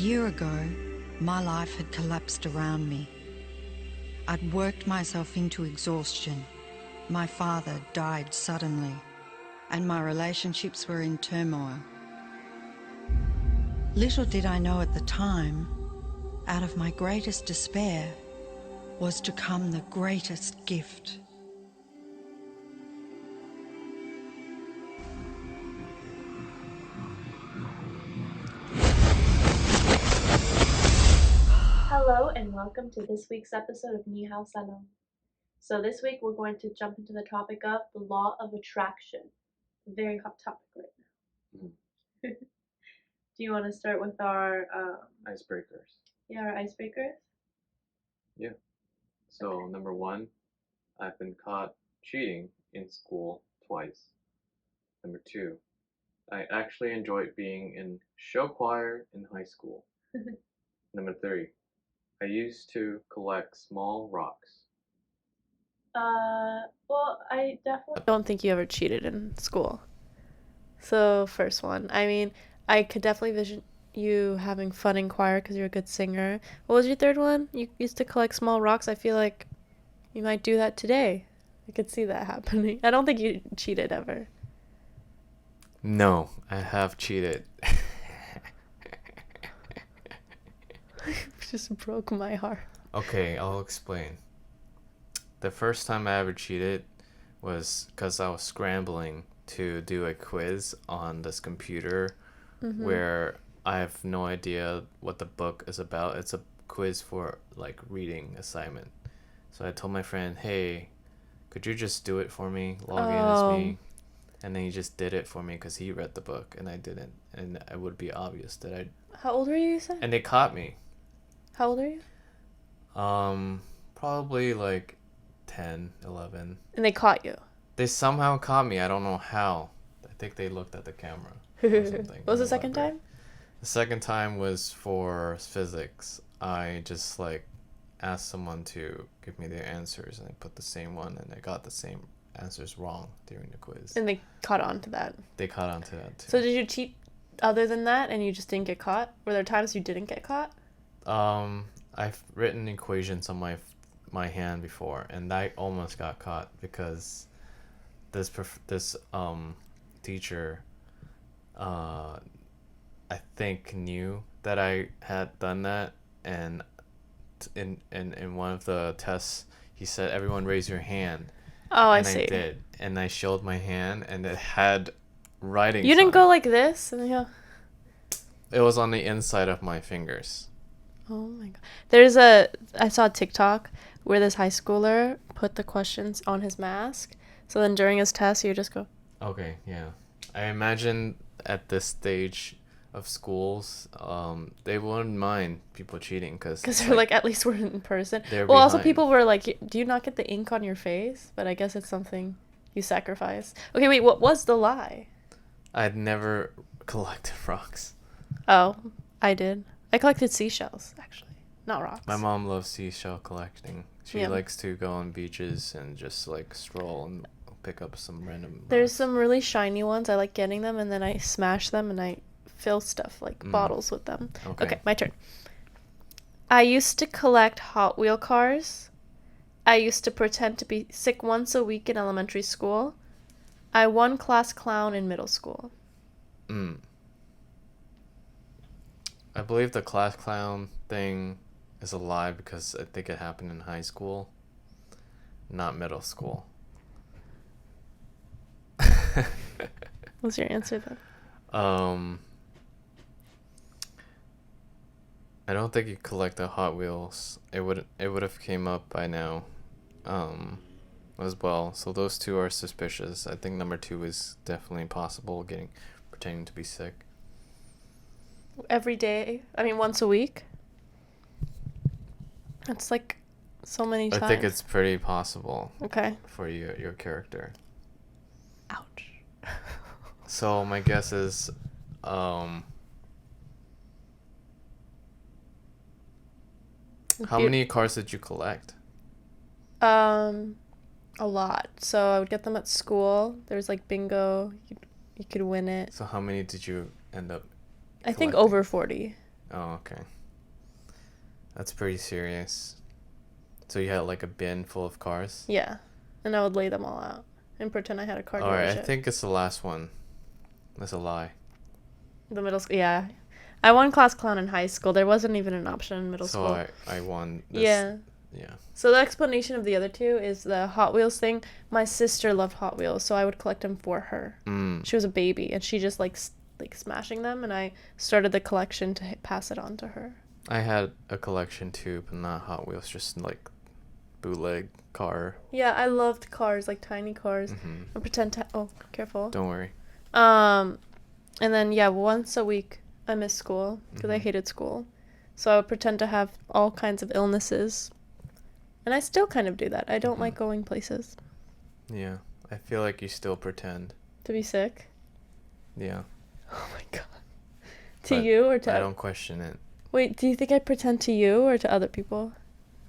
year ago, my life had collapsed around me. I'd worked myself into exhaustion. My father died suddenly, and my relationships were in turmoil. Little did I know at the time, out of my greatest despair was to come the greatest gift. Hello and welcome to this week's episode of NiHao, Salam. So this week we're going to jump into the topic of the law of attraction. A very hot topic right now. Do you want to start with our Icebreakers. our icebreakers? Yeah. So number 1, I've been caught cheating in school twice. Number 2, I actually enjoyed being in show choir in high school. Number 3, I used to collect small rocks. Well, I definitely don't think you ever cheated in school. So first one, I mean, I could definitely vision you having fun in choir because you're a good singer. What was your third one? You used to collect small rocks. I feel like you might do that today. I could see that happening. I don't think you cheated ever. No, I have cheated. Just broke my heart. Okay, I'll explain. The first time I ever cheated was because I was scrambling to do a quiz on this computer where I have no idea what the book is about. It's a quiz for like reading assignment. So I told my friend, hey, could you just do it for me? Log in as me. And then he just did it for me because he read the book and I didn't. And it would be obvious that I... How old were you said? And they caught me. How old are you? Probably like 10, 11. And they caught you? They somehow caught me. I don't know how. I think they looked at the camera or something. What was the second time? The second time was for physics. I just like asked someone to give me their answers and I put the same one and I got the same answers wrong during the quiz. And they caught on to that? They caught on to that too. So did you cheat other than that and you just didn't get caught? Were there times you didn't get caught? I've written equations on my hand before and I almost got caught because this teacher I think knew that I had done that, and in one of the tests he said everyone raise your hand. Oh, I and see. I did, and I showed my hand and it had writing. You didn't go like this? And then it was on the inside of my fingers. Oh my god. I saw a TikTok where this high schooler put the questions on his mask. So then during his test, you just go. Okay, yeah. I imagine at this stage of schools, they wouldn't mind people cheating because they're like, at least we're in person. Well, behind. Also people were like, do you not get the ink on your face? But I guess it's something you sacrifice. Okay, wait, what was the lie? I'd never collected rocks. Oh, I did. I collected seashells, actually, not rocks. My mom loves seashell collecting. She likes to go on beaches and just like stroll and pick up some random There's rocks. some really shiny ones. I like getting them and then I smash them and I fill stuff like bottles with them. Okay, my turn. I used to collect Hot Wheel cars. I used to pretend to be sick once a week in elementary school. I won class clown in middle school. I believe the class clown thing is a lie because I think it happened in high school, not middle school. What's your answer then? I don't think you collect the Hot Wheels. It would have came up by now, as well. So those two are suspicious. I think number 2 is definitely possible. Pretending to be sick. Every day? I mean, once a week? That's like so many times. I think it's pretty possible. Okay. For your character. Ouch. So my guess is, how many cars did you collect? A lot. So I would get them at school. There's like bingo. You could win it. So how many did you end up I think collecting? over 40. Oh, okay. That's pretty serious. So you had like a bin full of cars? Yeah. And I would lay them all out and pretend I had a car dealership. Alright, I think it's the last one. That's a lie. The middle school, yeah. I won class clown in high school. There wasn't even an option in middle school. So I won this. Yeah. Yeah. So the explanation of the other two is the Hot Wheels thing. My sister loved Hot Wheels, so I would collect them for her. She was a baby, and she just likes smashing them, and I started the collection to pass it on to her. I had a collection too, but not Hot Wheels, just like bootleg car. Yeah, I loved cars, like tiny cars. I pretend to. Oh, careful. Don't worry. And then once a week I missed school because I hated school, so I would pretend to have all kinds of illnesses, and I still kind of do that. I don't like going places. Yeah, I feel like you still pretend To be sick. Yeah. Oh my god. To you or to? I don't question it. Wait, do you think I pretend to you or to other people?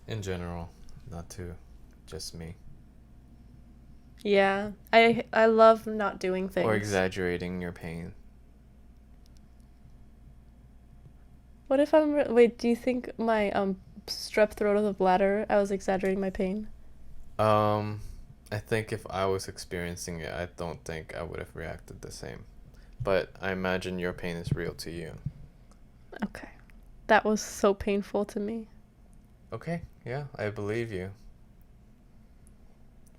In general, not to just me. Yeah, I love not doing things. Or exaggerating your pain. What if I'm... Wait, do you think my strep throat of the bladder, I was exaggerating my pain? I think if I was experiencing it, I don't think I would have reacted the same. But I imagine your pain is real to you. Okay. That was so painful to me. Okay, yeah, I believe you.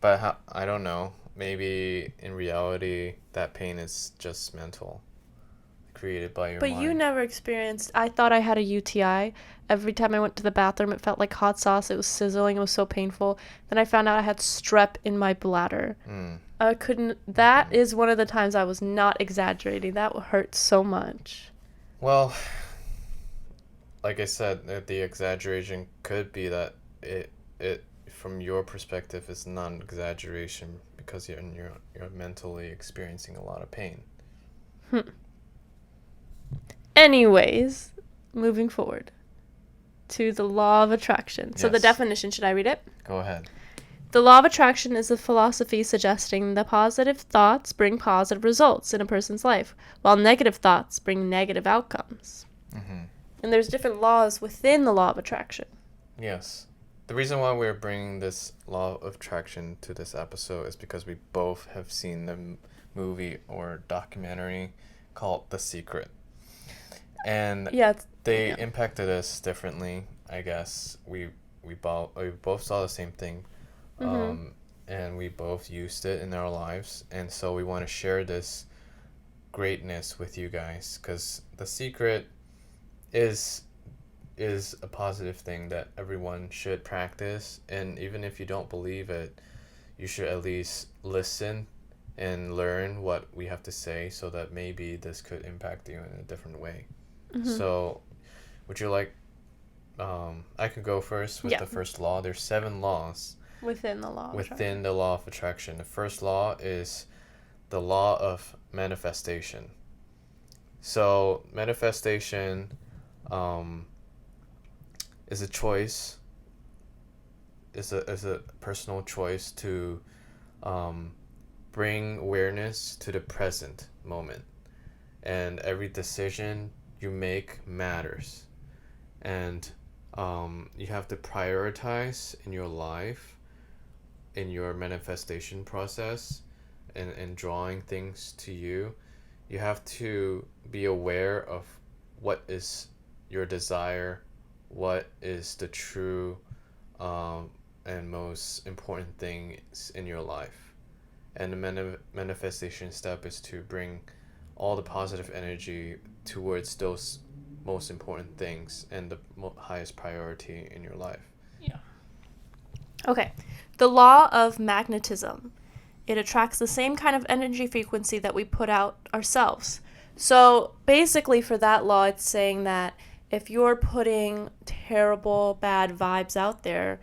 But I don't know. Maybe in reality, that pain is just mental. Created by your mind. But you never experienced... I thought I had a UTI. Every time I went to the bathroom, it felt like hot sauce. It was sizzling. It was so painful. Then I found out I had strep in my bladder. I couldn't... That is one of the times I was not exaggerating. That hurt so much. Well, like I said, the exaggeration could be that it from your perspective is not an exaggeration because you're mentally experiencing a lot of pain. Anyways, moving forward to the law of attraction. So the Yes. definition, should I read it? Go ahead. The law of attraction is a philosophy suggesting that positive thoughts bring positive results in a person's life, while negative thoughts bring negative outcomes. And there's different laws within the law of attraction. Yes. The reason why we're bringing this law of attraction to this episode is because we both have seen the movie or documentary called The Secret. And they impacted us differently, I guess. We both saw the same thing, and we both used it in our lives. And so we want to share this greatness with you guys, because The Secret is a positive thing that everyone should practice. And even if you don't believe it, you should at least listen and learn what we have to say, so that maybe this could impact you in a different way. So would you like I could go first with the first law. There's 7 laws Within the law of attraction. within the law of attraction. The first law is the law of manifestation. So manifestation is a choice, is a personal choice to bring awareness to the present moment, and every decision you make matters, and you have to prioritize in your life, in your manifestation process, and drawing things to you. You have to be aware of what is your desire, what is the true and most important things in your life. And the manifestation step is to bring all the positive energy towards those most important things and the highest priority in your life. Okay. The law of magnetism. It attracts the same kind of energy frequency that we put out ourselves. So basically for that law, it's saying that if you're putting terrible, bad vibes out there,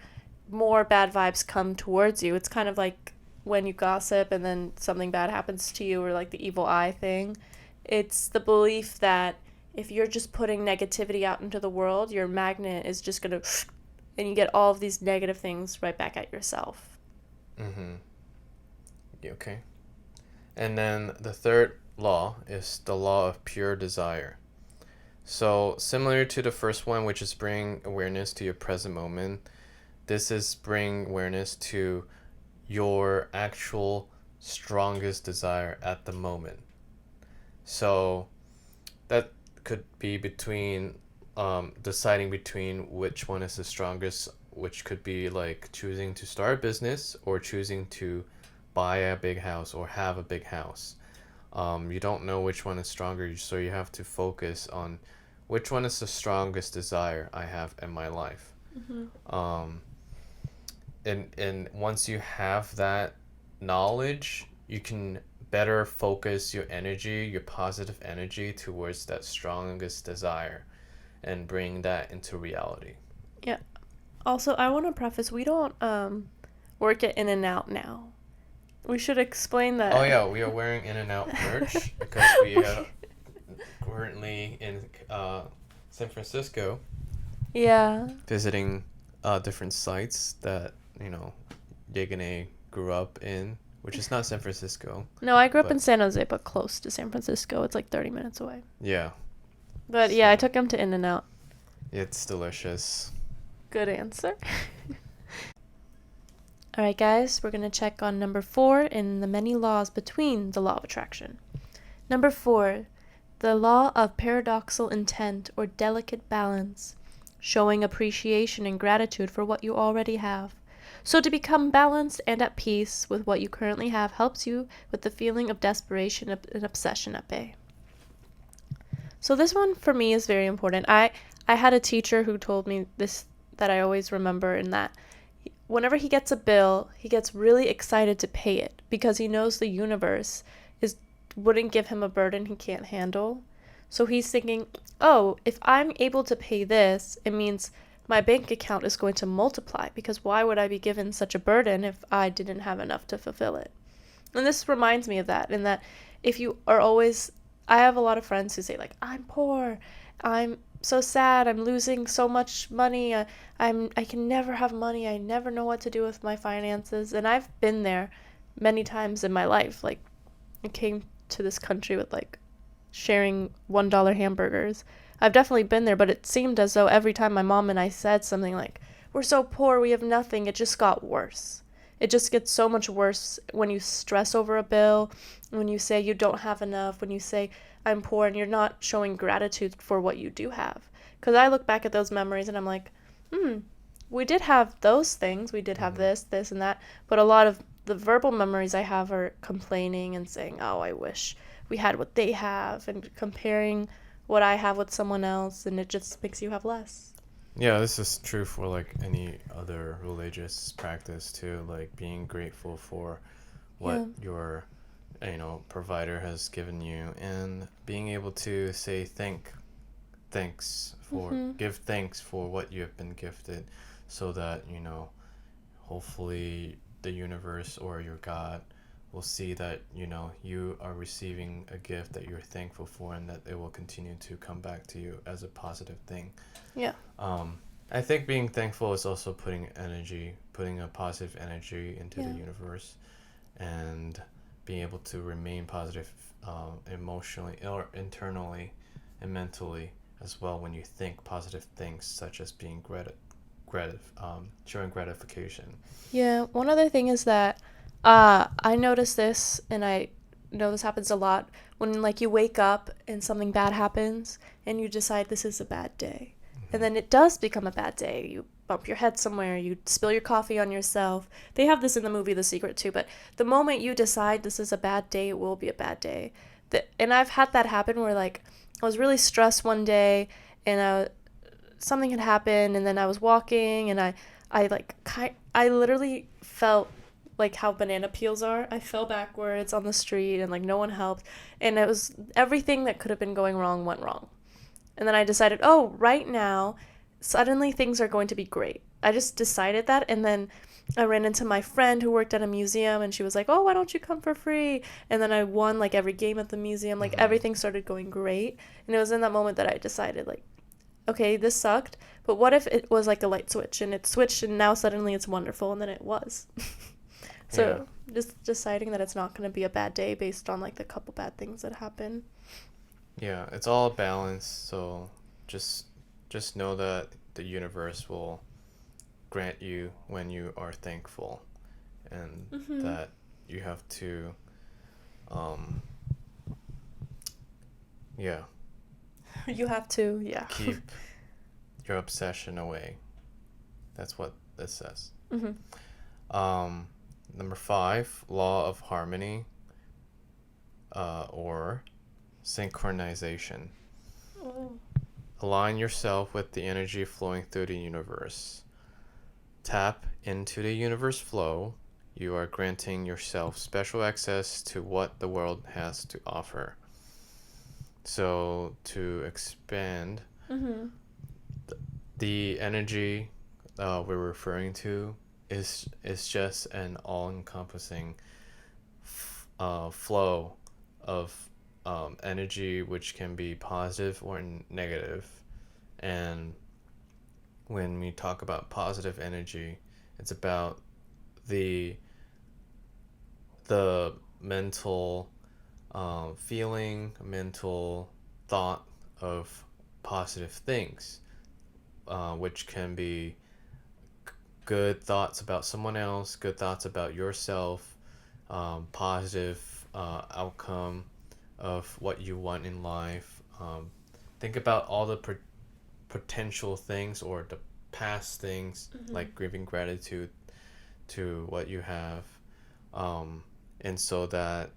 more bad vibes come towards you. It's kind of like when you gossip and then something bad happens to you, or like the evil eye thing. It's the belief that if you're just putting negativity out into the world, your magnet is just going to... and you get all of these negative things right back at yourself. Okay. And then the third law is the law of pure desire. So similar to the first one, which is bring awareness to your present moment, this is bring awareness to your actual strongest desire at the moment. So that could be between deciding between which one is the strongest, which could be like choosing to start a business or choosing to buy a big house or have a big house. You don't know which one is stronger, so you have to focus on which one is the strongest desire I have in my life. And once you have that knowledge, you can better focus your energy, your positive energy towards that strongest desire and bring that into reality. Yeah. Also, I want to preface, we don't work at In-N-Out now. We should explain that. Oh yeah, we are wearing In-N-Out merch because we are currently in San Francisco. Yeah. Visiting different sites that, Yeganeh grew up in, which is not San Francisco. No, I grew up in San Jose, but close to San Francisco. It's like 30 minutes away. Yeah. But yeah, I took him to In-N-Out. It's delicious. Good answer. All right, guys, we're going to check on number 4 in the many laws between the law of attraction. Number 4, the law of paradoxical intent or delicate balance, showing appreciation and gratitude for what you already have. So to become balanced and at peace with what you currently have helps you with the feeling of desperation and obsession at bay. So this one for me is very important. I had a teacher who told me this that I always remember, in that whenever he gets a bill, he gets really excited to pay it because he knows the universe wouldn't give him a burden he can't handle. So he's thinking, oh, if I'm able to pay this, it means my bank account is going to multiply, because why would I be given such a burden if I didn't have enough to fulfill it? And this reminds me of that, in that if you are always, I have a lot of friends who say like, I'm poor, I'm so sad, I'm losing so much money, I can never have money, I never know what to do with my finances. And I've been there many times in my life. Like, I came to this country with like sharing $1 hamburgers. I've definitely been there, but it seemed as though every time my mom and I said something like, we're so poor, we have nothing, it just got worse. It just gets so much worse when you stress over a bill, when you say you don't have enough, when you say I'm poor, and you're not showing gratitude for what you do have. Because I look back at those memories and I'm like, we did have those things, we did have this, and that, but a lot of the verbal memories I have are complaining and saying, oh, I wish we had what they have, and comparing what I have with someone else, and it just makes you have less. Yeah, this is true for like any other religious practice too, like being grateful for what your provider has given you, and being able to say thanks for give thanks for what you have been gifted, so that hopefully the universe or your God will see that you are receiving a gift that you're thankful for, and that it will continue to come back to you as a positive thing. Yeah. I think being thankful is also putting a positive energy into the universe, and being able to remain positive emotionally or internally and mentally as well when you think positive things, such as being showing gratification. Yeah, one other thing is that I noticed this, and I know this happens a lot, when like you wake up and something bad happens and you decide this is a bad day. And then it does become a bad day. You bump your head somewhere, you spill your coffee on yourself. They have this in the movie The Secret too, but the moment you decide this is a bad day, it will be a bad day. And I've had that happen where like I was really stressed one day, and something had happened, and then I was walking, and I literally felt like how banana peels are. I fell backwards on the street, and like no one helped, and it was everything that could have been going wrong went wrong. And then I decided, oh, right now, suddenly things are going to be great. I just decided that, and then I ran into my friend who worked at a museum, and she was like, oh, why don't you come for free? And then I won like every game at the museum. Like everything started going great. And it was in that moment that I decided, like, okay, this sucked, but what if it was like a light switch, and it switched, and now suddenly it's wonderful, and then it was. So just deciding that it's not going to be a bad day based on like the couple bad things that happen. Yeah, it's all balance. So just just know that the universe will grant you when you are thankful, and that you have to, um, yeah, You have to, yeah. keep your obsession away. That's what this says. Um, Number 5, law of harmony, or synchronization. Oh. Align yourself with the energy flowing through the universe. Tap into the universe flow. You are granting yourself special access to what the world has to offer. So, to expand, the energy we're referring to is just an all-encompassing flow of energy, which can be positive or negative. And when we talk about positive energy, it's about the mental feeling, mental thought of positive things, which can be good thoughts about someone else, good thoughts about yourself, positive outcome of what you want in life. Think about all the potential things or the past things, like giving gratitude to what you have, and so that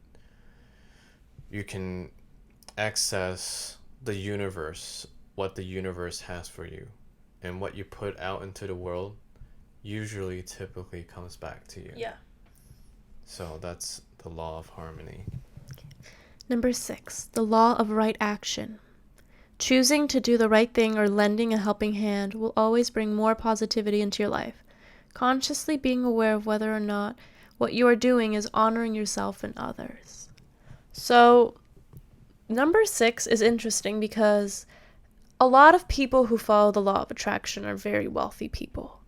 you can access the universe, what the universe has for you, and what you put out into the world usually typically comes back to you. Yeah. So that's the law of harmony. Number 6, the law of right action. Choosing to do the right thing or lending a helping hand will always bring more positivity into your life. Consciously being aware of whether or not what you are doing is honoring yourself and others. So, number 6 is interesting because a lot of people who follow the law of attraction are very wealthy people.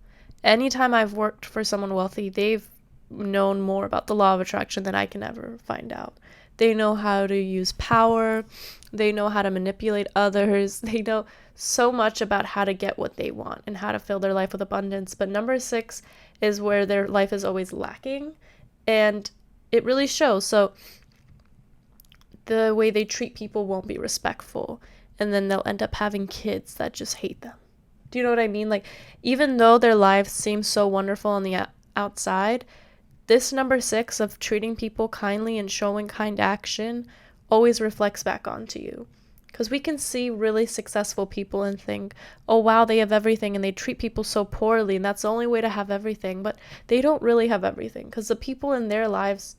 Anytime I've worked for someone wealthy, they've known more about the law of attraction than I can ever find out. They know how to use power. They know how to manipulate others. They know so much about how to get what they want and how to fill their life with abundance. But number 6 is where their life is always lacking, and it really shows. So the way they treat people won't be respectful, and then they'll end up having kids that just hate them. Do you know what I mean? Like, even though their lives seem so wonderful on the outside, this number 6 of treating people kindly and showing kind action always reflects back onto you. Because we can see really successful people and think, oh wow, they have everything, and they treat people so poorly, and that's the only way to have everything. But they don't really have everything, because the people in their lives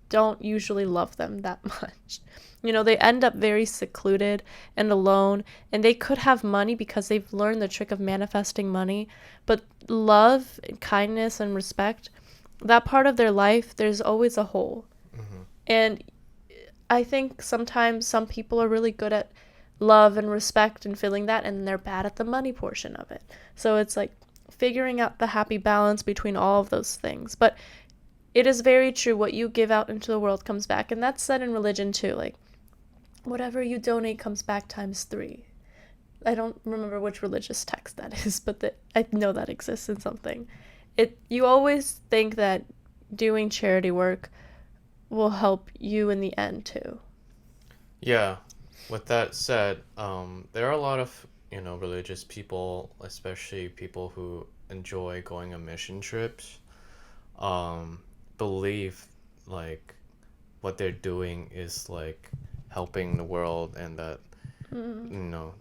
don't usually love them that much. You know, they end up very secluded and alone, and they could have money because they've learned the trick of manifesting money, but love, kindness, and respect, that part of their life, there's always a hole. And I think sometimes some people are really good at love and respect and feeling that, and they're bad at the money portion of it. So it's like figuring out the happy balance between all of those things. But it is very true, what you give out into the world comes back, and that's said in religion too. Like, whatever you donate comes back times 3. I don't remember which religious text that is, but I know that exists in something. You always think that doing charity work will help you in the end too. Yeah. With that said, there are a lot of, religious people, especially people who enjoy going on mission trips, believe like what they're doing is like helping the world, and that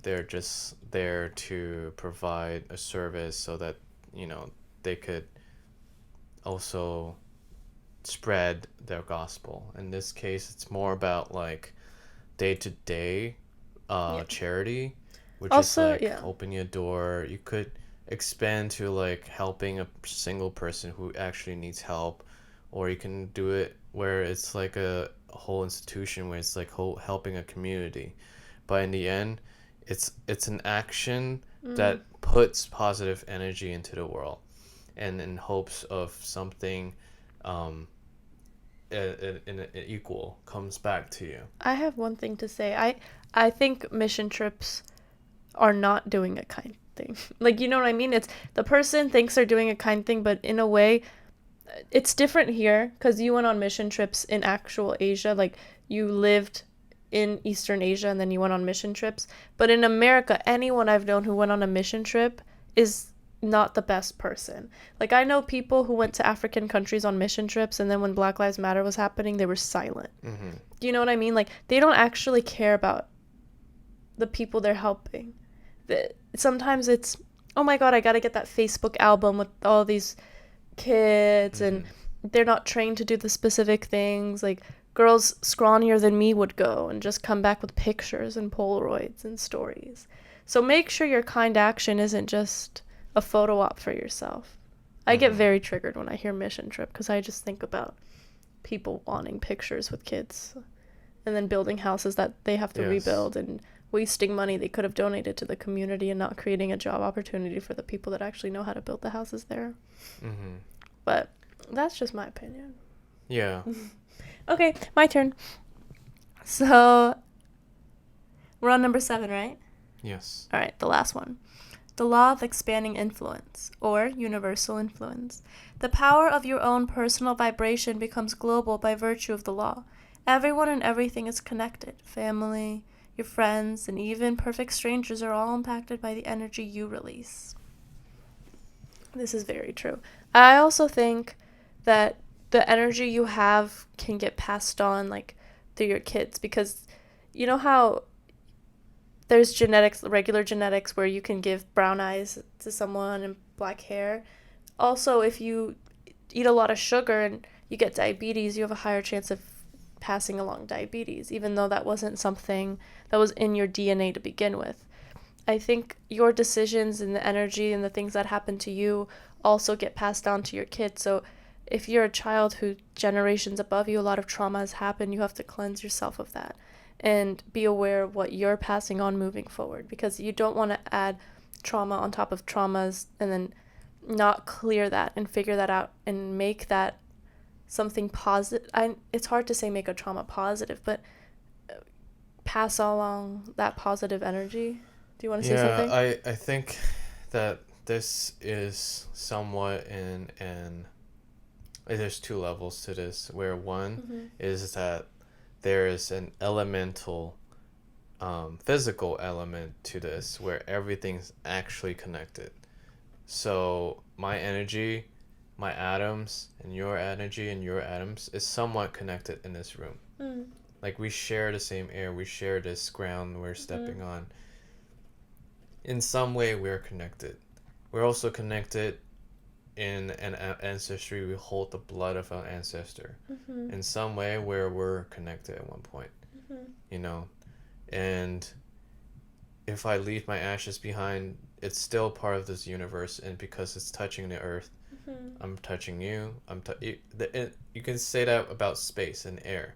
they're just there to provide a service so that they could also spread their gospel. In this case, it's more about like day-to-day charity, which Also, is like opening a door. You could expand to like helping a single person who actually needs help, or you can do it where it's like a whole institution where it's like helping a community. But in the end, it's an action that puts positive energy into the world, and in hopes of something in equal comes back to you. I have one thing to say. I think mission trips are not doing a kind thing. Like, you know what I mean? It's the person thinks they're doing a kind thing, but in a way, it's different here because you went on mission trips in actual Asia. Like, you lived in Eastern Asia and then you went on mission trips. But in America, anyone I've known who went on a mission trip is not the best person. Like, I know people who went to African countries on mission trips, and then when Black Lives Matter was happening, they were silent. Mm-hmm. Do you know what I mean? Like, they don't actually care about the people they're helping. Sometimes it's, oh my god, I gotta get that Facebook album with all these kids, and they're not trained to do the specific things. Like, girls scrawnier than me would go and just come back with pictures and Polaroids and stories. So make sure your kind action isn't just a photo op for yourself. I get very triggered when I hear mission trip because I just think about people wanting pictures with kids and then building houses that they have to rebuild and wasting money they could have donated to the community and not creating a job opportunity for the people that actually know how to build the houses there. But that's just my opinion. Yeah. Okay, my turn. So we're on number 7, right? Yes. All right, the last one. The law of expanding influence, or universal influence. The power of your own personal vibration becomes global by virtue of the law. Everyone and everything is connected. Family, your friends, and even perfect strangers are all impacted by the energy you release. This is very true. I also think that the energy you have can get passed on, like, through your kids, because you know how there's genetics, regular genetics, where you can give brown eyes to someone and black hair. Also, if you eat a lot of sugar and you get diabetes, you have a higher chance of passing along diabetes, even though that wasn't something that was in your DNA to begin with. I think your decisions and the energy and the things that happen to you also get passed down to your kids. So if you're a child who generations above you, a lot of trauma has happened, you have to cleanse yourself of that and be aware of what you're passing on moving forward, because you don't want to add trauma on top of traumas and then not clear that and figure that out and make that something positive. It's hard to say make a trauma positive, but pass along that positive energy. Do you want to say something? Yeah, I think that this is somewhat there's 2 levels to this, where one is that there is an elemental, physical element to this, where everything's actually connected. So my energy, my atoms, and your energy and your atoms is somewhat connected in this room. Like, we share the same air, we share this ground we're stepping on. In some way, we're connected. We're also connected in an ancestry. We hold the blood of our ancestor in some way, where we're connected at one point, you know. And if I leave my ashes behind, it's still part of this universe, and because it's touching the earth, I'm touching you. You can say that about space and air.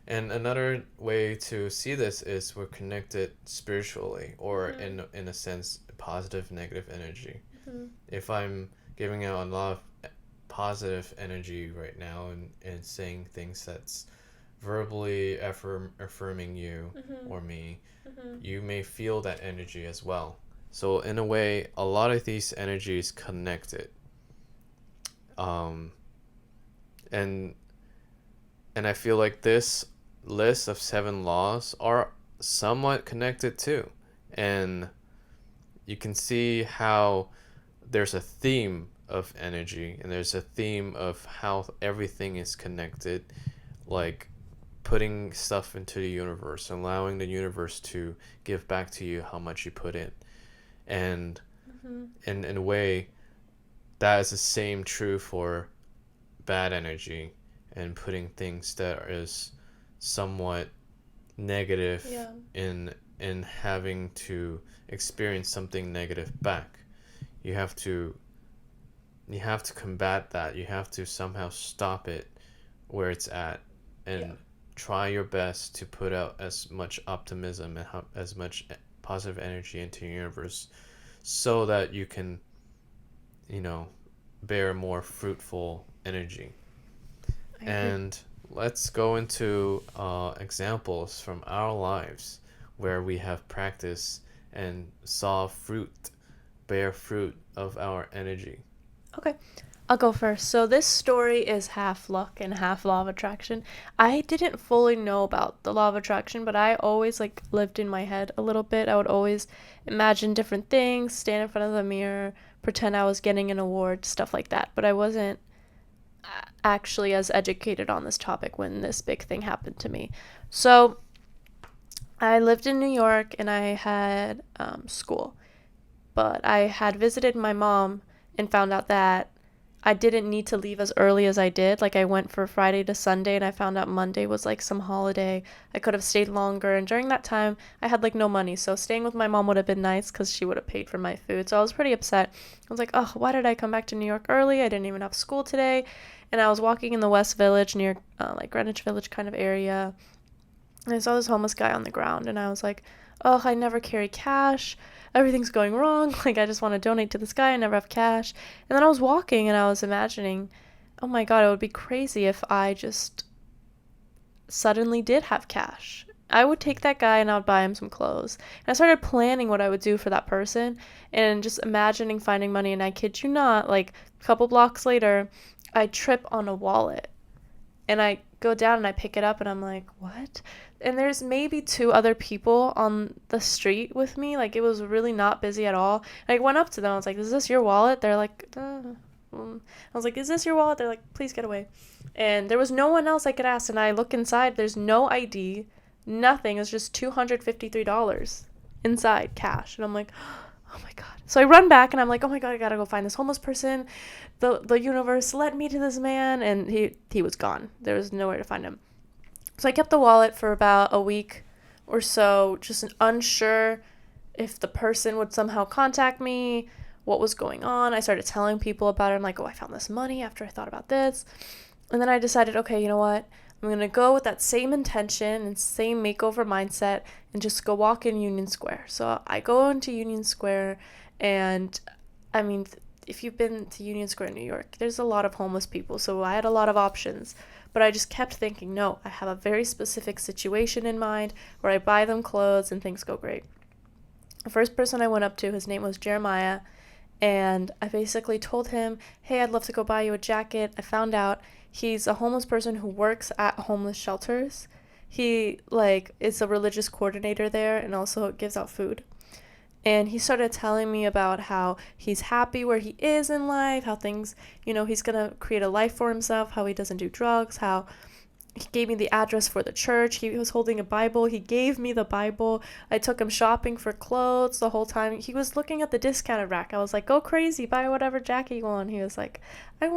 And another way to see this is we're connected spiritually, or in a sense, positive, negative energy. If I'm giving out a lot of positive energy right now and saying things that's verbally affirming you or me, you may feel that energy as well. So in a way, a lot of these energies connected. And I feel like this list of 7 laws are somewhat connected too. And you can see how there's a theme of energy, and there's a theme of how everything is connected, like putting stuff into the universe, allowing the universe to give back to you how much you put in. And in a way, that is the same true for bad energy and putting things that is somewhat negative in having to experience something negative back. You have to combat that. You have to somehow stop it where it's at, and try your best to put out as much optimism and as much positive energy into your universe, so that you can, bear more fruitful energy. And let's go into examples from our lives where we have practiced and saw bear fruit of our energy. Okay. I'll go first. So this story is half luck and half law of attraction. I didn't fully know about the law of attraction, but I always like lived in my head a little bit. I would always imagine different things, stand in front of the mirror, pretend I was getting an award, stuff like that. But I wasn't actually as educated on this topic when this big thing happened to me. So I lived in New York and I had school, but I had visited my mom and found out that I didn't need to leave as early as I did. Like, I went for Friday to Sunday, and I found out Monday was, like, some holiday. I could have stayed longer, and during that time, I had, like, no money. So staying with my mom would have been nice because she would have paid for my food. So I was pretty upset. I was like, oh, why did I come back to New York early? I didn't even have school today. And I was walking in the West Village near, like, Greenwich Village kind of area. And I saw this homeless guy on the ground, and I was like, oh, I never carry cash. Everything's going wrong. Like, I just want to donate to this guy. I never have cash. And then I was walking, and I was imagining, oh my God, it would be crazy if I just suddenly did have cash. I would take that guy and I would buy him some clothes. And I started planning what I would do for that person and just imagining finding money. And I kid you not, like, a couple blocks later, I trip on a wallet. And I go down and I pick it up and I'm like, what? And there's maybe 2 other people on the street with me. Like, it was really not busy at all. And I went up to them. I was like, is this your wallet? They're like, I was like, is this your wallet? They're like, please get away. And there was no one else I could ask. And I look inside. There's no ID, nothing. It's just $253 inside cash. And I'm like, oh my God. So I run back and I'm like, oh my God, I gotta go find this homeless person. The universe led me to this man. And he was gone. There was nowhere to find him. So I kept the wallet for about a week or so, just unsure if the person would somehow contact me, what was going on. I started telling people about it. I'm like, oh, I found this money after I thought about this. And then I decided, okay, you know what? I'm going to go with that same intention and same makeover mindset and just go walk in Union Square. So I go into Union Square, and I mean, if you've been to Union Square in New York, there's a lot of homeless people. So I had a lot of options. But I just kept thinking, no, I have a very specific situation in mind where I buy them clothes and things go great. The first person I went up to, his name was Jeremiah, and I basically told him, hey, I'd love to go buy you a jacket. I found out he's a homeless person who works at homeless shelters. He, like, is a religious coordinator there and also gives out food. And he started telling me about how he's happy where he is in life, how things, he's going to create a life for himself, how he doesn't do drugs, how he gave me the address for the church. He was holding a Bible. He gave me the Bible. I took him shopping for clothes the whole time. He was looking at the discounted rack. I was like, go crazy, buy whatever jacket you want. He was like, don't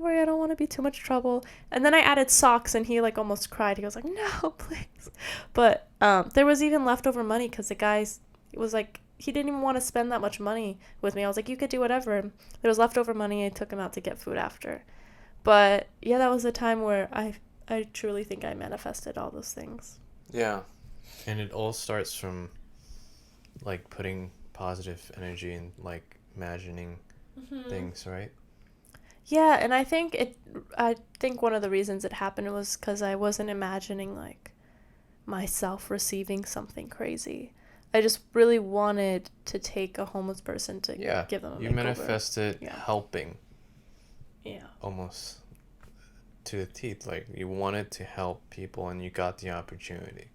worry, I don't want to be too much trouble. And then I added socks, and he like almost cried. He was like, no, please. But there was even leftover money because the guys, it was like, he didn't even want to spend that much money with me. I was like, you could do whatever. There was leftover money. I took him out to get food after. But yeah, that was a time where I truly think I manifested all those things. Yeah. And it all starts from like putting positive energy and like imagining things, right? Yeah, and I think one of the reasons it happened was because I wasn't imagining like myself receiving something crazy. I just really wanted to take a homeless person to give them a makeover. You manifested helping. Yeah. Almost to the teeth. Like, you wanted to help people and you got the opportunity.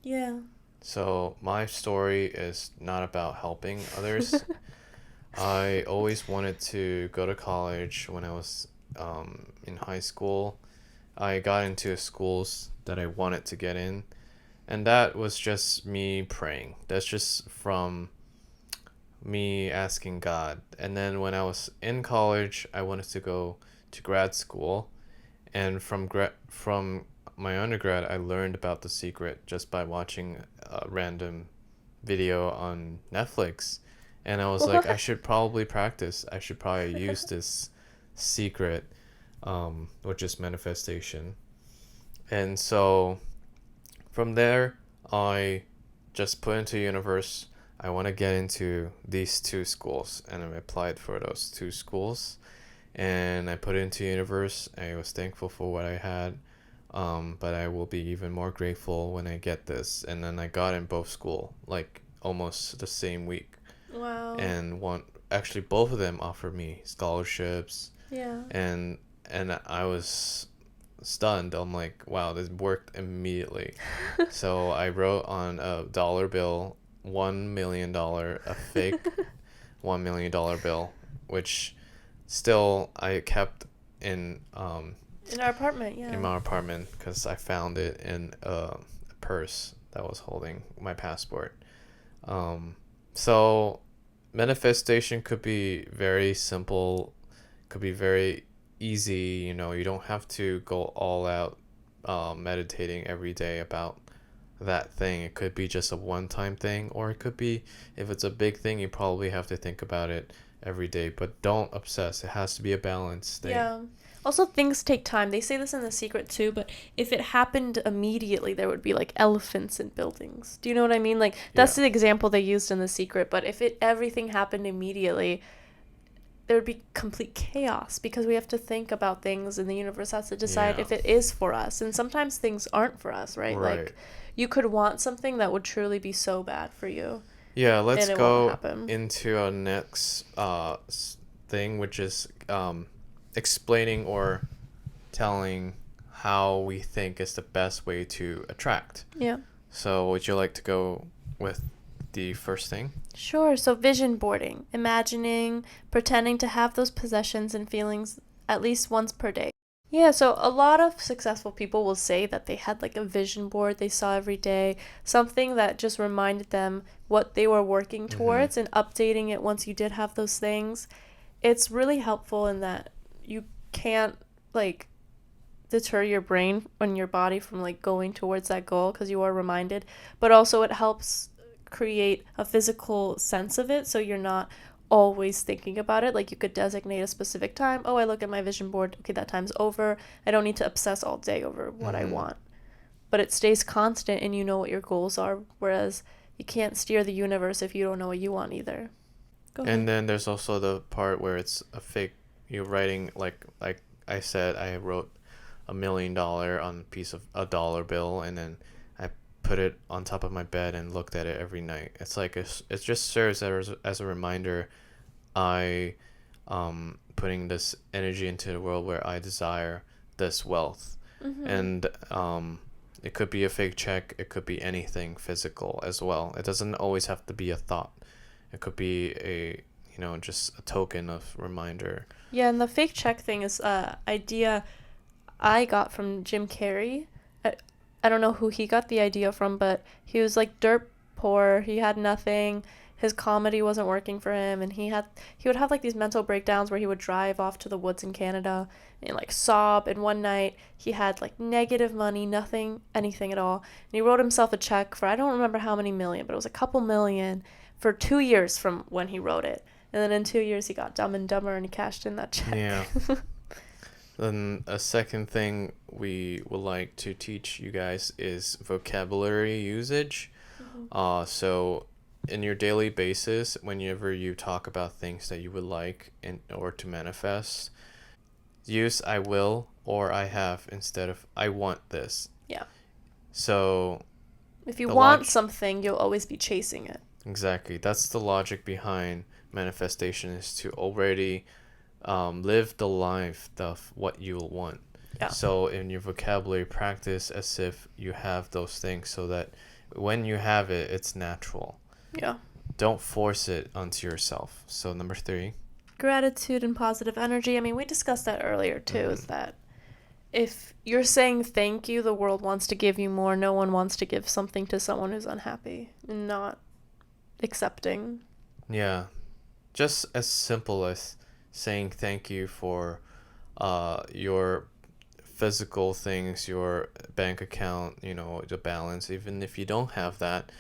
Yeah. So my story is not about helping others. I always wanted to go to college when I was in high school. I got into schools that I wanted to get in. And that was just me praying. That's just from me asking God. And then when I was in college, I wanted to go to grad school. And from my undergrad, I learned about The Secret just by watching a random video on Netflix. And I was like, I should probably practice. I should probably use this secret, which is manifestation. And so from there, I just put into universe, I want to get into these 2 schools, and I applied for those 2 schools. and I put it into the universe. I was thankful for what I had, but I will be even more grateful when I get this. And then I got in both school, like almost the same week. Wow. And actually both of them offered me scholarships. Yeah. And I was stunned. I'm like, wow, this worked immediately. So I wrote on a dollar bill, $1 million, a fake $1 million bill, which still I kept in our apartment, yeah. in my apartment because I found it in a purse that was holding my passport. So manifestation could be very simple, could be very easy. You know, you don't have to go all out meditating every day about that thing. It could be just a one-time thing, or it could be, if it's a big thing, you probably have to think about it every day, but don't obsess. It has to be a balanced thing. Yeah. Also, things take time. They say this in The Secret too, but if it happened immediately, there would be like elephants in buildings. Do you know what I mean? Like, that's the example they used in The Secret, but if everything happened immediately, there would be complete chaos, because we have to think about things and the universe has to decide if it is for us. And sometimes things aren't for us, right? Like, you could want something that would truly be so bad for you. Yeah, let's go into our next thing, which is explaining or telling how we think is the best way to attract. Yeah. So would you like to go with the first thing? Sure. So vision boarding, imagining, pretending to have those possessions and feelings at least once per day. Yeah, so a lot of successful people will say that they had like a vision board they saw every day, something that just reminded them what they were working towards, and updating it once you did have those things. It's really helpful in that you can't like deter your brain and your body from like going towards that goal because you are reminded, but also it helps create a physical sense of it, so you're not always thinking about it. Like, you could designate a specific time. Oh, I look at my vision board. Okay, that time's over. I don't need to obsess all day over what I want. But it stays constant and you know what your goals are, whereas you can't steer the universe if you don't know what you want either. Go ahead. And then there's also the part where it's a fake, you're writing, like I said, I wrote $1 million on a piece of a dollar bill, and then I put it on top of my bed and looked at it every night. It's like it just serves as a reminder. I putting this energy into the world where I desire this wealth. And it could be a fake check, it could be anything physical as well. It doesn't always have to be a thought. It could be just a token of reminder. Yeah, and the fake check thing is idea I got from Jim Carrey. I don't know who he got the idea from, but he was like dirt poor. He had nothing. His comedy wasn't working for him, and he would have like these mental breakdowns where he would drive off to the woods in Canada and like sob. And one night he had like negative money, anything at all. And he wrote himself a check for, I don't remember how many million, but it was a couple million for 2 years from when he wrote it. And then in 2 years he got Dumb and Dumber and he cashed in that check. Yeah. Then a second thing we would like to teach you guys is vocabulary usage. So in your daily basis, whenever you talk about things that you would like or to manifest, use I will or I have instead of I want this. Yeah. So if you want something, you'll always be chasing it. Exactly. That's the logic behind manifestation, is to already live the life of what you want. Yeah. So in your vocabulary, practice as if you have those things so that when you have it, it's natural. Yeah. Don't force it onto yourself. So number 3. Gratitude and positive energy. I mean, we discussed that earlier too, is that if you're saying thank you, the world wants to give you more. No one wants to give something to someone who's unhappy and not accepting. Yeah. Just as simple as saying thank you for your physical things, your bank account, the balance. Even if you don't have that,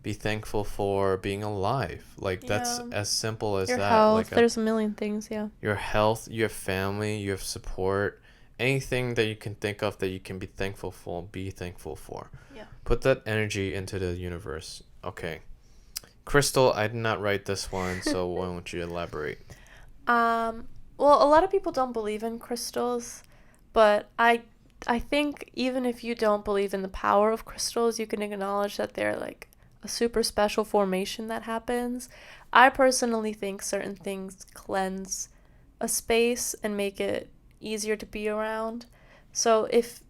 be thankful for being alive. Like, that's as simple as your that. Health, like there's a million things. Yeah. Your health, your family, your support, anything that you can think of that you can be thankful for, be thankful for. Yeah. Put that energy into the universe. Okay. Crystal, I did not write this one, so why don't you elaborate? Well, a lot of people don't believe in crystals, but I think even if you don't believe in the power of crystals, you can acknowledge that they're like a super special formation that happens. I personally think certain things cleanse a space and make it easier to be around. So if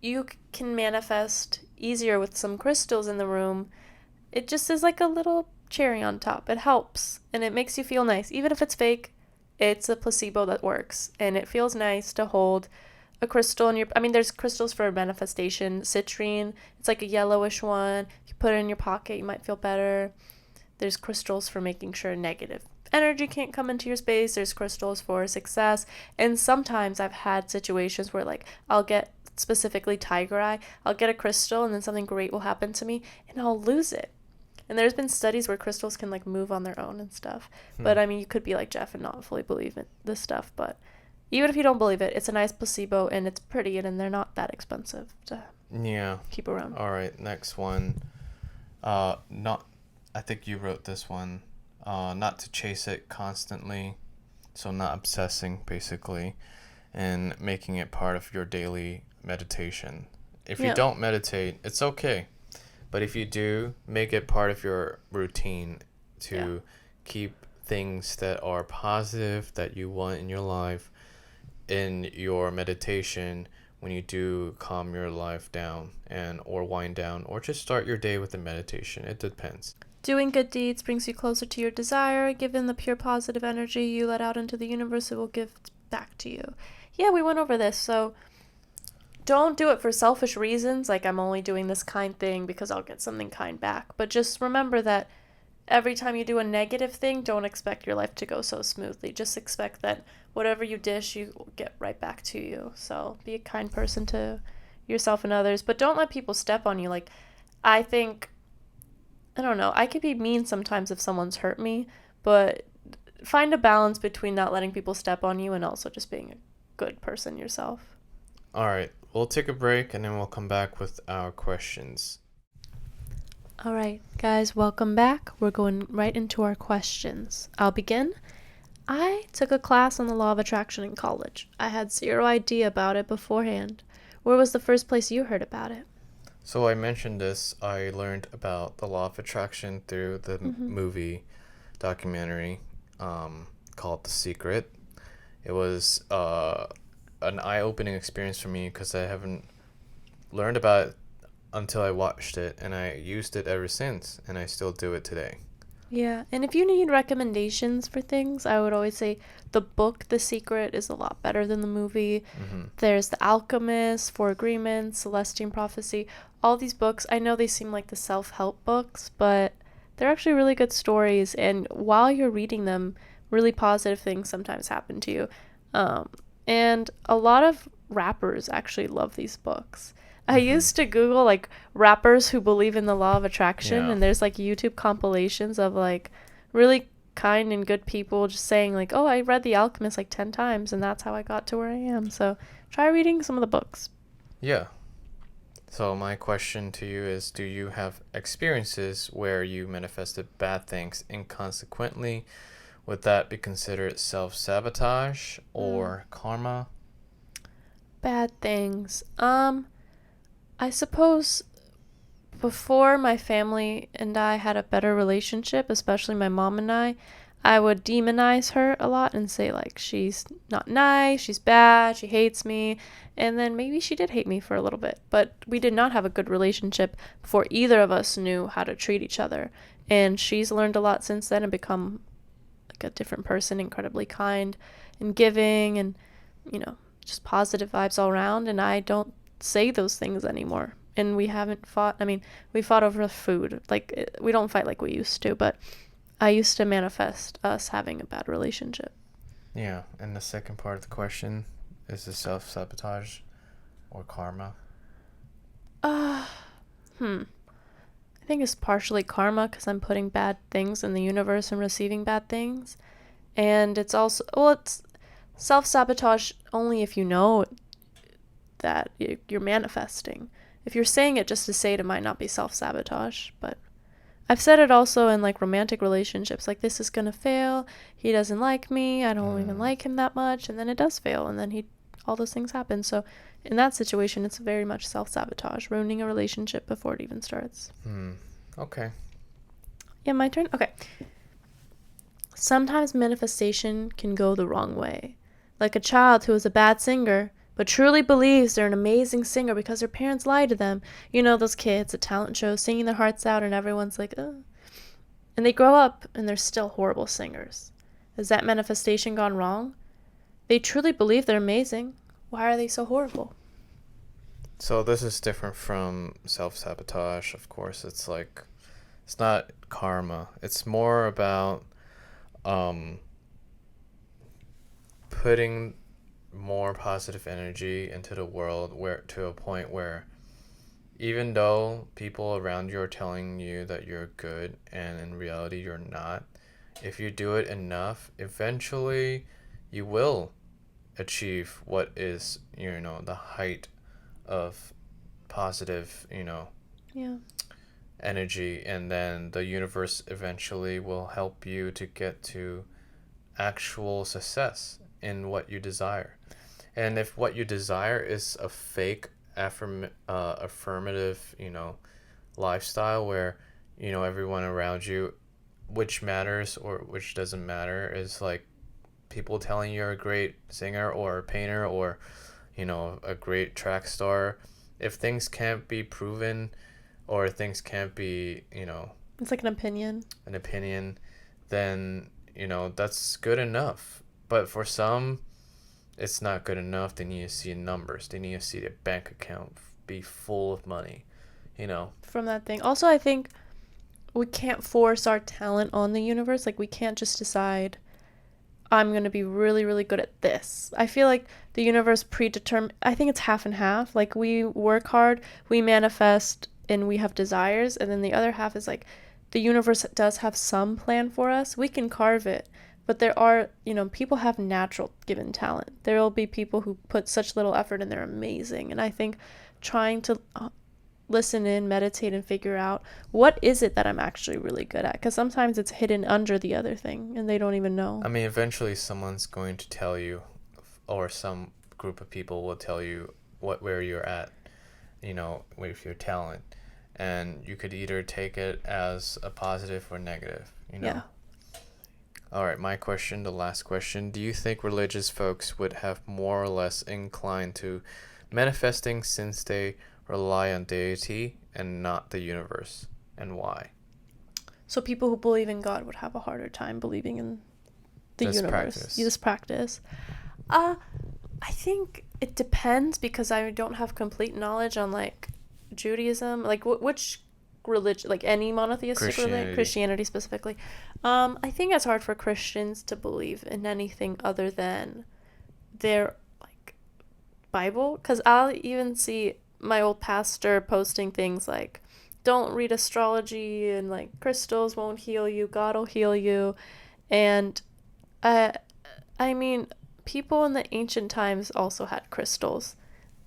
you can manifest easier with some crystals in the room, it just is like a little cherry on top. It helps and it makes you feel nice. Even if it's fake, it's a placebo that works, and it feels nice to hold a crystal in your, I mean, there's crystals for manifestation. Citrine, it's like a yellowish one. If you put it in your pocket, you might feel better. There's crystals for making sure negative energy can't come into your space. There's crystals for success. And sometimes I've had situations where like I'll get, specifically tiger eye, I'll get a crystal and then something great will happen to me and I'll lose it. And there's been studies where crystals can like move on their own and stuff. But I mean, you could be like Jeff and not fully believe in this stuff, but even if you don't believe it, it's a nice placebo and it's pretty, and they're not that expensive to keep around. All right, next one. I think you wrote this one. Not to chase it constantly, so not obsessing basically, and making it part of your daily meditation. If you don't meditate, it's okay. But if you do, make it part of your routine to keep things that are positive that you want in your life in your meditation when you do calm your life down or wind down, or just start your day with a meditation. It depends. Doing good deeds brings you closer to your desire. Given the pure positive energy you let out into the universe, it will give back to you. Yeah, we went over this, so don't do it for selfish reasons, like I'm only doing this kind thing because I'll get something kind back. But just remember that every time you do a negative thing, don't expect your life to go so smoothly. Just expect that whatever you dish, you get right back to you. So be a kind person to yourself and others, but don't let people step on you. Like, I think, I don't know, I could be mean sometimes if someone's hurt me, but find a balance between not letting people step on you and also just being a good person yourself. All right, we'll take a break and then we'll come back with our questions. All right, guys, welcome back. We're going right into our questions. I'll begin. I took a class on the law of attraction in college. I had zero idea about it beforehand. Where was the first place you heard about it? So I mentioned this. I learned about the law of attraction through the movie documentary called The Secret. It was an eye-opening experience for me because I haven't learned about it until I watched it, and I used it ever since, and I still do it today. Yeah, and if you need recommendations for things, I would always say the book The Secret is a lot better than the movie. There's The Alchemist, Four Agreements, Celestine Prophecy. All these books, I know they seem like the self-help books, but they're actually really good stories, and while you're reading them, really positive things sometimes happen to you. And a lot of rappers actually love these books. I used to Google like rappers who believe in the law of attraction, and there's like YouTube compilations of like really kind and good people just saying like, oh, I read The Alchemist like 10 times and that's how I got to where I am. So try reading some of the books. Yeah. So my question to you is, do you have experiences where you manifested bad things inconsequently? Would that be considered self-sabotage or karma? Bad things. I suppose before my family and I had a better relationship, especially my mom and I would demonize her a lot and say like, she's not nice, she's bad, she hates me. And then maybe she did hate me for a little bit, but we did not have a good relationship before either of us knew how to treat each other. And she's learned a lot since then and become like a different person, incredibly kind and giving and, you know, just positive vibes all around. And I don't say those things anymore, and we haven't fought. I mean, we fought over food, like we don't fight like we used to, but I used to manifest us having a bad relationship. Yeah. And the second part of the question is the self-sabotage or karma? I think it's partially karma because I'm putting bad things in the universe and receiving bad things, and it's also, well, it's self-sabotage only if you know that you're manifesting. If you're saying it just to say it, it might not be self-sabotage, but I've said it also in like romantic relationships, like this is gonna fail, he doesn't like me, I don't even like him that much, and then it does fail, and then all those things happen. So in that situation, it's very much self-sabotage, ruining a relationship before it even starts. Okay. Yeah, my turn. Okay. Sometimes manifestation can go the wrong way, like a child who is a bad singer but truly believes they're an amazing singer because their parents lie to them. You know those kids at talent shows singing their hearts out and everyone's like, ugh. And they grow up and they're still horrible singers. Has that manifestation gone wrong? They truly believe they're amazing. Why are they so horrible? So this is different from self-sabotage, of course. It's like, it's not karma. It's more about putting more positive energy into the world, where to a point where even though people around you are telling you that you're good and in reality you're not, if you do it enough, eventually you will achieve what is, the height of positive, Yeah. energy, and then the universe eventually will help you to get to actual success in what you desire. And if what you desire is a fake affirmative, lifestyle where, everyone around you, which matters or which doesn't matter, is like people telling you're a great singer or a painter or, a great track star. If things can't be proven or things can't be, It's like an opinion. Then, that's good enough. But for some, it's not good enough. They need to see numbers. They need to see their bank account be full of money, From that thing. Also, I think we can't force our talent on the universe. Like, we can't just decide, I'm going to be really, really good at this. I feel like the universe predetermined. I think it's half and half. Like, we work hard, we manifest, and we have desires. And then the other half is like, the universe does have some plan for us. We can carve it. But there are, people have natural given talent. There will be people who put such little effort and they're amazing. And I think trying to listen in, meditate, and figure out what is it that I'm actually really good at. Because sometimes it's hidden under the other thing and they don't even know. I mean, eventually someone's going to tell you, or some group of people will tell you where you're at, with your talent. And you could either take it as a positive or negative, Yeah. All right, my question, the last question. Do you think religious folks would have more or less inclined to manifesting since they rely on deity and not the universe? And why? So people who believe in God would have a harder time believing in the universe. This practice. I think it depends because I don't have complete knowledge on like Judaism, like which religion, like any monotheistic religion, Christianity specifically. I think it's hard for Christians to believe in anything other than their like Bible, because I'll even see my old pastor posting things like, don't read astrology and like crystals won't heal you, God will heal you. And I mean, people in the ancient times also had crystals,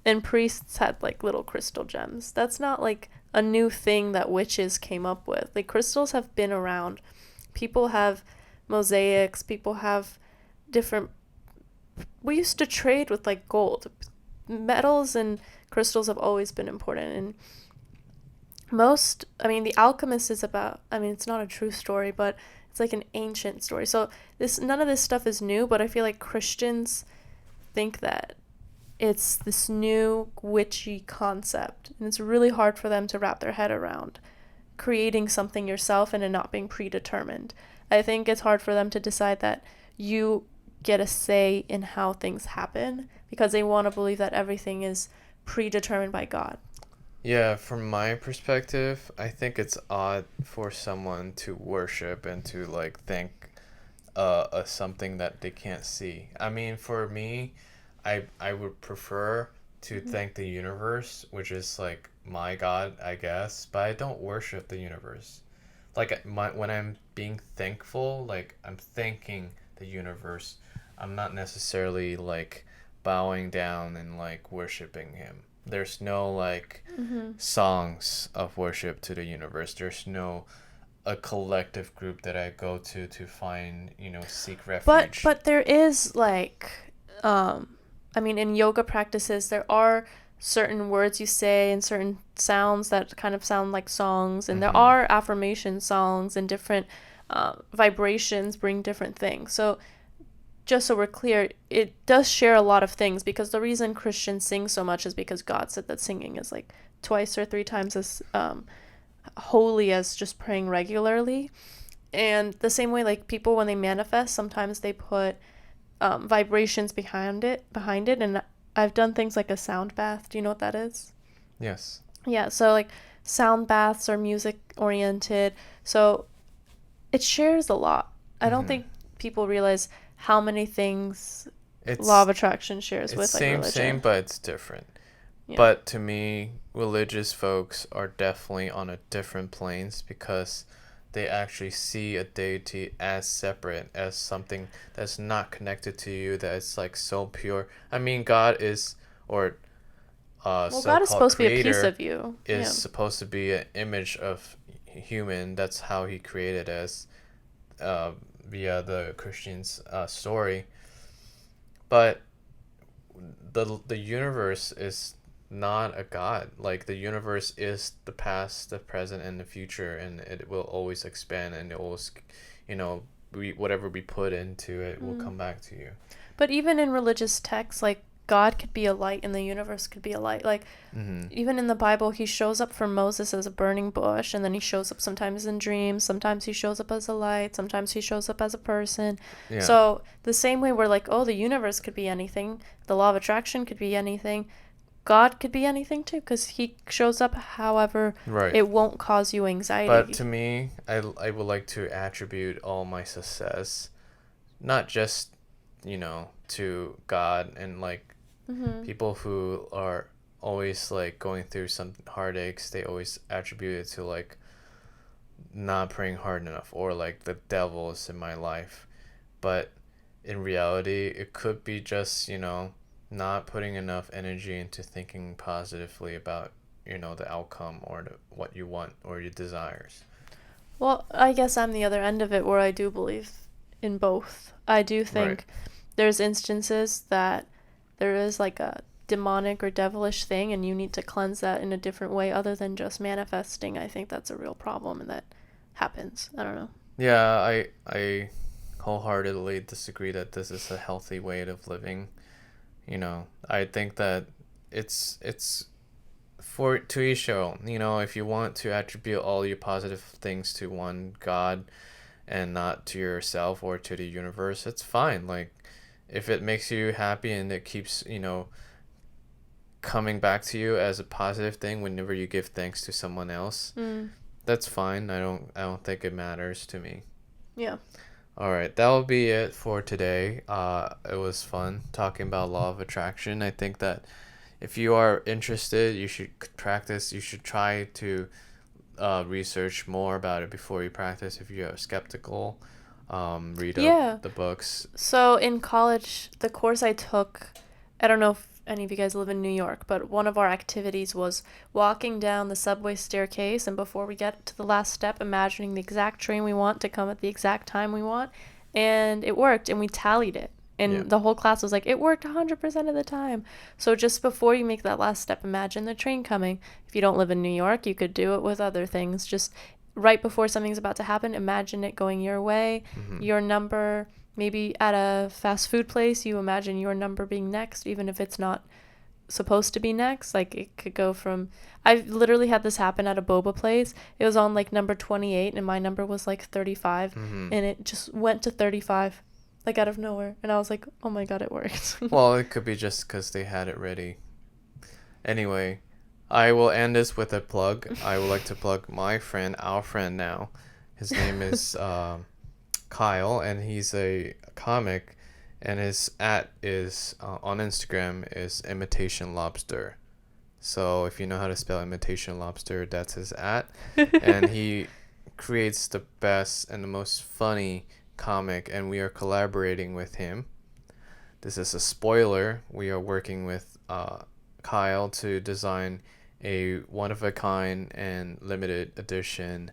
and priests had like little crystal gems. That's not like a new thing that witches came up with. Like, crystals have been around. People have mosaics, people have different, we used to trade with like gold. Metals and crystals have always been important. And The Alchemist is about, it's not a true story, but it's like an ancient story. So none of this stuff is new, but I feel like Christians think that it's this new witchy concept, and it's really hard for them to wrap their head around creating something yourself and it not being predetermined. I think it's hard for them to decide that you get a say in how things happen because they want to believe that everything is predetermined by God. Yeah, from my perspective, I think it's odd for someone to worship and to like thank something that they can't see. I mean, for me, I would prefer to thank the universe, which is like my God, I guess, but I don't worship the universe. Like when I'm being thankful, like I'm thanking the universe. I'm not necessarily like bowing down and like worshiping him. There's no like songs of worship to the universe. There's no a collective group that I go to find, seek refuge. But there is like, I mean, in yoga practices, there are certain words you say and certain sounds that kind of sound like songs, and there are affirmation songs, and different vibrations bring different things. So just so we're clear, it does share a lot of things, because the reason Christians sing so much is because God said that singing is like twice or three times as holy as just praying regularly. And the same way, like, people when they manifest, sometimes they put vibrations behind it, and I've done things like a sound bath. Do you know what that is? Yes. Yeah, so like sound baths are music oriented, so it shares a lot. I don't think people realize how many things law of attraction shares with like religion. Same, but it's different. Yeah. But to me, religious folks are definitely on a different planes, because they actually see a deity as separate, as something that's not connected to you, that is like so pure. I mean, God is, or God is supposed to be a piece of you. Is supposed to be an image of human. That's how he created us, via the Christian's story. But the universe is not a god. Like, the universe is the past, the present, and the future, and it will always expand, and it will, whatever we put into it will come back to you. But even in religious texts, like, God could be a light and the universe could be a light. Like, even in the Bible, he shows up for Moses as a burning bush, and then he shows up sometimes in dreams. Sometimes he shows up as a light. Sometimes he shows up as a person. Yeah. So the same way we're like, oh, the universe could be anything. The law of attraction could be anything. God could be anything too, because he shows up however it won't cause you anxiety. But to me, I would like to attribute all my success, not just, to God, and like people who are always like going through some heartaches, they always attribute it to like not praying hard enough, or like the devil is in my life. But in reality, it could be just, not putting enough energy into thinking positively about, the outcome, or what you want, or your desires. Well, I guess I'm the other end of it, where I do believe in both. I do think there's instances that there is like a demonic or devilish thing, and you need to cleanse that in a different way other than just manifesting. I think that's a real problem, and that happens. I don't know. Yeah, I wholeheartedly disagree that this is a healthy way of living. I think that it's to each their own. If you want to attribute all your positive things to one God and not to yourself or to the universe, it's fine. Like, if it makes you happy and it keeps, coming back to you as a positive thing whenever you give thanks to someone else, that's fine. I don't think it matters to me. Yeah. All right, that will be it for today. It was fun talking about law of attraction. I think that if you are interested, you should practice. You should try to research more about it before you practice. If you are skeptical, read up the books. So in college, the course I took, I don't know if any of you guys live in New York, but one of our activities was walking down the subway staircase, and before we get to the last step, imagining the exact train we want to come at the exact time we want. And it worked, and we tallied it. And the whole class was like, it worked 100% of the time. So just before you make that last step, imagine the train coming. If you don't live in New York, you could do it with other things. Just right before something's about to happen, imagine it going your way, your number. Maybe at a fast food place, you imagine your number being next, even if it's not supposed to be next. Like, it could go from... I've literally had this happen at a boba place. It was on, like, number 28, and my number was, like, 35. And it just went to 35, like, out of nowhere. And I was like, oh, my God, it worked. Well, it could be just because they had it ready. Anyway, I will end this with a plug. I would like to plug our friend now. His name is... Kyle, and he's a comic, and his @ is on Instagram is Imitation Lobster. So if you know how to spell Imitation Lobster, that's his @ and he creates the best and the most funny comic, and we are collaborating with him. This is a spoiler. We are working with Kyle to design a one-of-a-kind and limited edition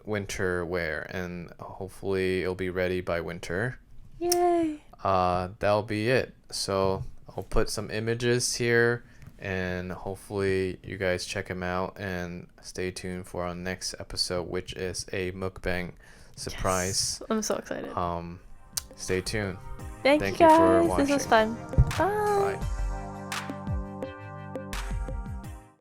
winter wear, and hopefully it'll be ready by winter. Yay! That'll be it. So I'll put some images here, and hopefully you guys check them out, and stay tuned for our next episode, which is a mukbang surprise. Yes. I'm so excited. Stay tuned. Thank you you guys. for watching. This was fun. Bye. Bye.